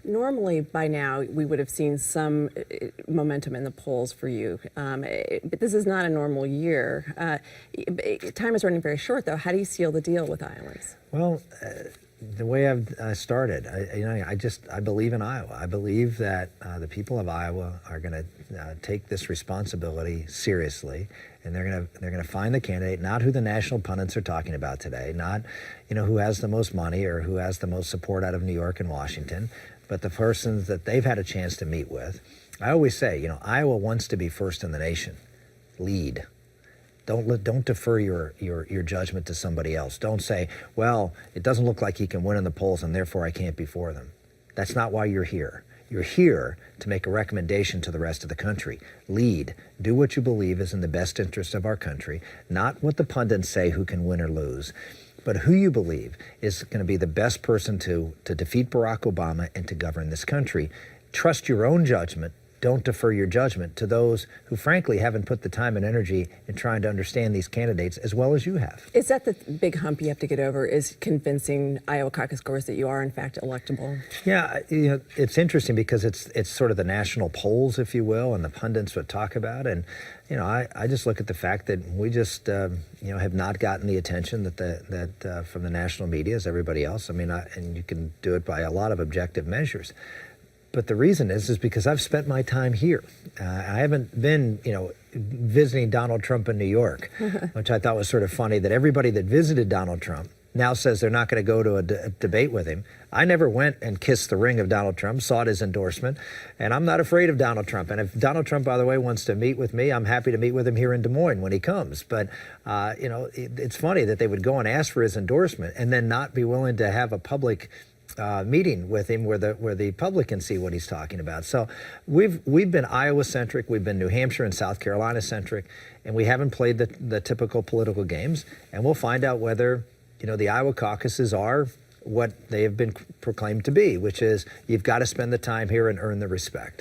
Normally, by now, we would have seen some momentum in the polls for you, but this is not a normal year. Time is running very short, though. How do you seal the deal with Iowans? Well, the way I've started, I believe in Iowa. I believe that the people of Iowa are going to take this responsibility seriously, and they're going to find the candidate, not who the national pundits are talking about today, not who has the most money or who has the most support out of New York and Washington, but the persons that they've had a chance to meet with. I always say, Iowa wants to be first in the nation. Lead. Don't defer your judgment to somebody else. Don't say, well, it doesn't look like he can win in the polls and therefore I can't be for them. That's not why you're here. You're here to make a recommendation to the rest of the country. Lead. Do what you believe is in the best interest of our country, not what the pundits say who can win or lose, but who you believe is going to be the best person to defeat Barack Obama and to govern this country. Trust your own judgment. Don't defer your judgment to those who, frankly, haven't put the time and energy in trying to understand these candidates as well as you have. Is that the big hump you have to get over, is convincing Iowa caucus goers that you are, in fact, electable? Yeah, it's interesting because it's sort of the national polls, if you will, and the pundits would talk about. And, I just look at the fact that we just, have not gotten the attention that from the national media as everybody else. I mean, and you can do it by a lot of objective measures. But the reason is because I've spent my time here. I haven't been, visiting Donald Trump in New York, which I thought was sort of funny that everybody that visited Donald Trump now says they're not going to go to a debate with him. I never went and kissed the ring of Donald Trump, sought his endorsement, and I'm not afraid of Donald Trump. And if Donald Trump, by the way, wants to meet with me, I'm happy to meet with him here in Des Moines when he comes. But, it's funny that they would go and ask for his endorsement and then not be willing to have a public meeting with him where the public can see what he's talking about. So we've been Iowa centric, we've been New Hampshire and South Carolina centric, and we haven't played the typical political games. And we'll find out whether the Iowa caucuses are what they have been proclaimed to be, which is you've got to spend the time here and earn the respect.